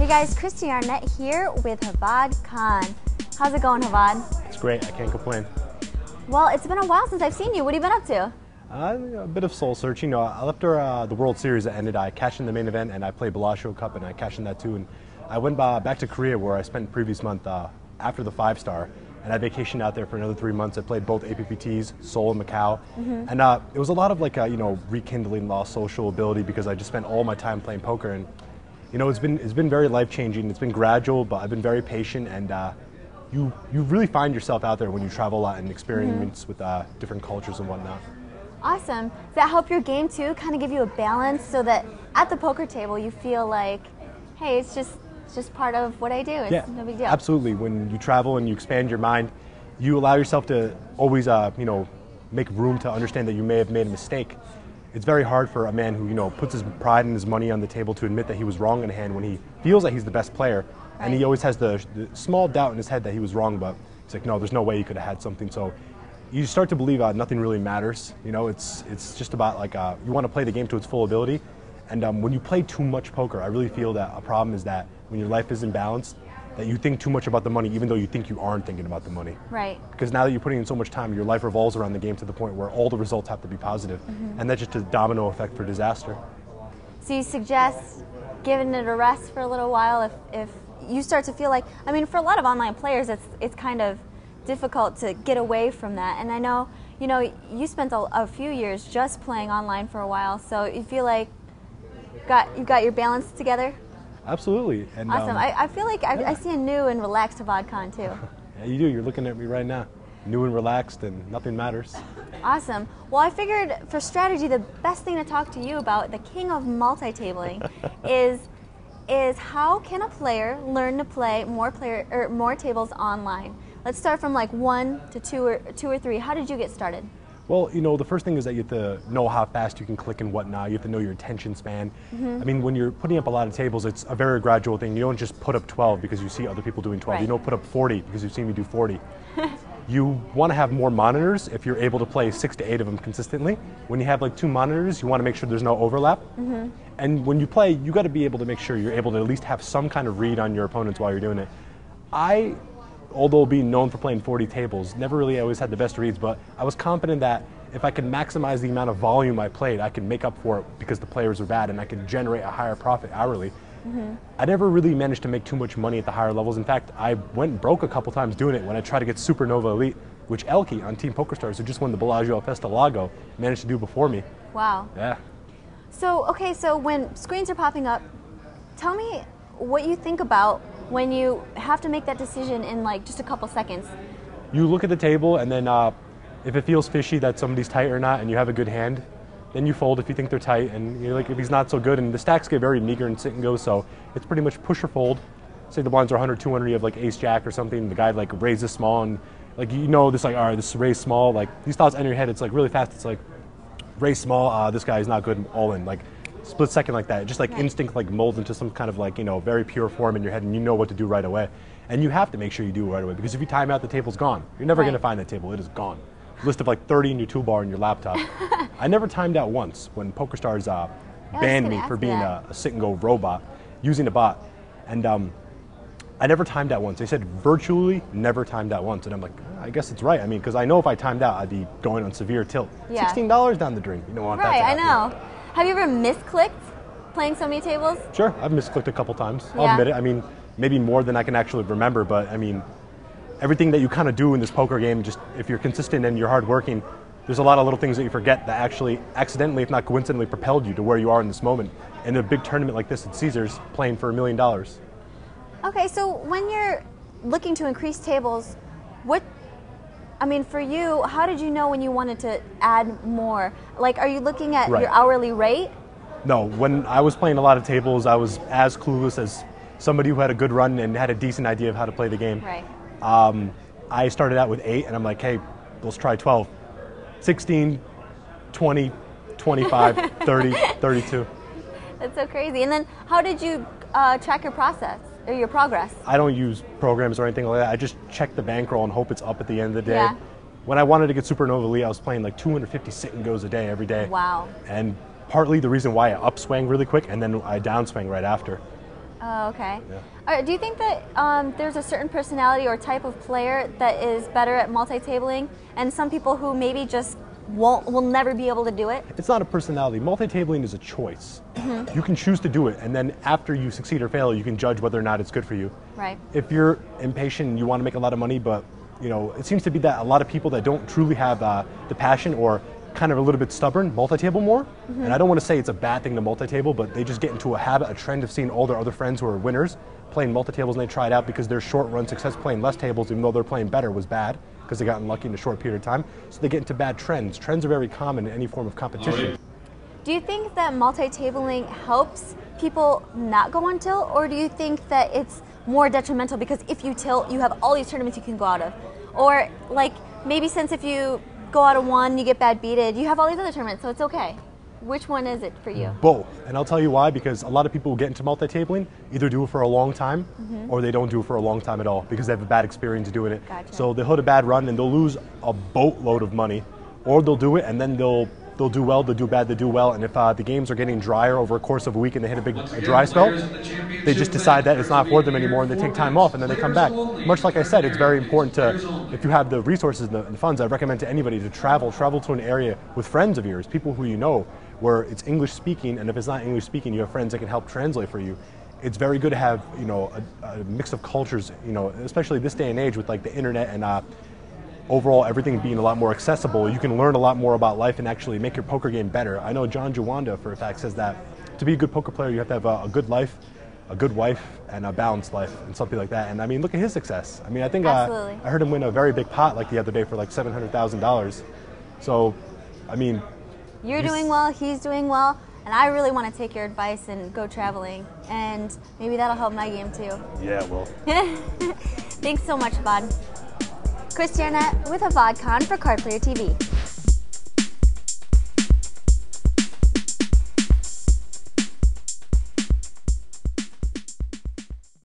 Hey guys, Christy Arnett here with Hevad Khan. How's it going, Hevad? It's great, I can't complain. Well, it's been a while since I've seen you. What have you been up to? A bit of soul searching. After the World Series that ended, I cashed in the main event and I played Bellagio Cup and I cashed in that too. And I went back to Korea where I spent the previous month after the 5-star. And I vacationed out there for another 3 months. I played both APPTs, Seoul and Macau. And it was a lot of rekindling lost social ability because I just spent all my time playing poker. And it's been very life-changing. It's been gradual, but I've been very patient. And you really find yourself out there when you travel a lot and experience with different cultures and whatnot. Awesome. Does that help your game too? Kind of give you a balance so that at the poker table you feel like, hey, it's just part of what I do. It's no big deal. Absolutely. When you travel and you expand your mind, you allow yourself to always, make room to understand that you may have made a mistake. It's very hard for a man who, puts his pride and his money on the table to admit that he was wrong in a hand when he feels that he's the best player. Right. And he always has the small doubt in his head that he was wrong, but it's like, no, there's no way you could have had something. So you start to believe nothing really matters. It's just about you want to play the game to its full ability. And when you play too much poker, I really feel that a problem is that when your life isn't balanced, that you think too much about the money even though you think you aren't thinking about the money. Right. Because now that you're putting in so much time, your life revolves around the game to the point where all the results have to be positive. And that's just a domino effect for disaster. So you suggest giving it a rest for a little while if you start to feel like, for a lot of online players, it's kind of difficult to get away from that. And I know, you spent a few years just playing online for a while, so you feel like you got your balance together? Absolutely. And, awesome. I feel like I see a new and relaxed Hevad Khan too. Yeah, you do. You're looking at me right now. New and relaxed and nothing matters. Awesome. Well, I figured for strategy, the best thing to talk to you about, the king of multi-tabling, is how can a player learn to play more tables online? Let's start from like 1 to 2 or 3. How did you get started? Well, the first thing is that you have to know how fast you can click and whatnot. You have to know your attention span. When you're putting up a lot of tables, it's a very gradual thing. You don't just put up 12 because you see other people doing 12. Right. You don't put up 40 because you've seen me do 40. You want to have more monitors if you're able to play 6 to 8 of them consistently. When you have like 2 monitors, you want to make sure there's no overlap. And when you play, you got to be able to make sure you're able to at least have some kind of read on your opponents while you're doing it. Although being known for playing 40 tables, never really always had the best reads, but I was confident that if I could maximize the amount of volume I played, I could make up for it because the players were bad and I could generate a higher profit hourly. I never really managed to make too much money at the higher levels. In fact, I went broke a couple times doing it when I tried to get Supernova Elite, which Elke on Team PokerStars, who just won the Bellagio Festa Lago, managed to do before me. Wow. Yeah. So when screens are popping up, tell me what you think about when you have to make that decision in like just a couple seconds. You look at the table and then if it feels fishy that somebody's tight or not and you have a good hand, then you fold if you think they're tight, and you're like, if he's not so good, and the stacks get very meager and sit and go, so it's pretty much push or fold. Say the blinds are 100, 200, you have like ace jack or something, and the guy like raises small, and like this like, all right, this is raise small, like these thoughts enter your head, it's like really fast, it's like raise small, this guy's not good, all in, like split second like that. It just like instinct like molds into some kind of like, very pure form in your head, and you know what to do right away. And you have to make sure you do it right away, because if you time out, the table's gone. You're never going to find that table, it is gone. List of like 30 in your toolbar in your laptop. I never timed out once when PokerStars banned me for being a sit-and-go robot, using a bot. And I never timed out once. They said virtually never timed out once. And I'm like, I guess it's right. Because I know if I timed out, I'd be going on severe tilt. Yeah. $16 down the drain. You don't want that to happen. Right, I know. Have you ever misclicked playing so many tables? Sure, I've misclicked a couple times. I'll admit it. Maybe more than I can actually remember, but everything that you kind of do in this poker game, just if you're consistent and you're hardworking, there's a lot of little things that you forget that actually accidentally, if not coincidentally, propelled you to where you are in this moment. In a big tournament like this at Caesars, playing for $1 million. Okay, so when you're looking to increase tables, for you, how did you know when you wanted to add more? Like, are you looking at your hourly rate? No, when I was playing a lot of tables, I was as clueless as somebody who had a good run and had a decent idea of how to play the game. Right. I started out with 8, and I'm like, hey, let's try 12. 16, 20, 25, 30, 32. That's so crazy. And then how did you track your process or your progress? I don't use programs or anything like that. I just check the bankroll and hope it's up at the end of the day. Yeah. When I wanted to get Supernova Elite, I was playing like 250 sit-and-goes a day, every day. Wow. And partly the reason why I upswang really quick and then I downswang right after. Oh, okay. Yeah. All right, do you think that there's a certain personality or type of player that is better at multi-tabling, and some people who maybe just will never be able to do it? It's not a personality. Multi-tabling is a choice. You can choose to do it, and then after you succeed or fail, you can judge whether or not it's good for you. Right. If you're impatient and you want to make a lot of money, but it seems to be that a lot of people that don't truly have the passion or kind of a little bit stubborn multi-table more. And I don't want to say it's a bad thing to multi-table, but they just get into a habit, a trend of seeing all their other friends who are winners playing multi-tables, and they try it out because their short run success playing less tables, even though they're playing better, was bad because they got unlucky in a short period of time. So they get into bad trends. Trends are very common in any form of competition. Do you think that multi-tabling helps people not go on tilt, or do you think that it's more detrimental because if you tilt, you have all these tournaments you can go out of? Or like maybe since if you go out of one, you get bad beated, you have all these other tournaments, so it's okay. Which one is it for you? Both. And I'll tell you why, because a lot of people who get into multi-tabling either do it for a long time or they don't do it for a long time at all because they have a bad experience doing it. Gotcha. So they'll hit a bad run and they'll lose a boatload of money, or they'll do it and then they'll do well, they'll do bad, they'll do well, and if the games are getting drier over a course of a week and they hit a dry spell, they just decide that it's not for them anymore and they take time off and then they come back. Much like I said, it's very important to, if you have the resources and the funds, I recommend to anybody to travel to an area with friends of yours, people who you know, where it's English speaking, and if it's not English speaking, you have friends that can help translate for you. It's very good to have, a mix of cultures, especially this day and age with like the internet and overall everything being a lot more accessible. You can learn a lot more about life and actually make your poker game better. I know John Juwanda, for a fact, says that to be a good poker player, you have to have a good life, a good wife, and a balanced life, and something like that. And I mean, look at his success. I mean, I think I heard him win a very big pot like the other day for like $700,000. So, I mean, you're doing well, he's doing well, and I really want to take your advice and go traveling, and maybe that'll help my game too. Yeah, well. Thanks so much, Hevad. Chris Jarnett with HevadCon for Card Player TV.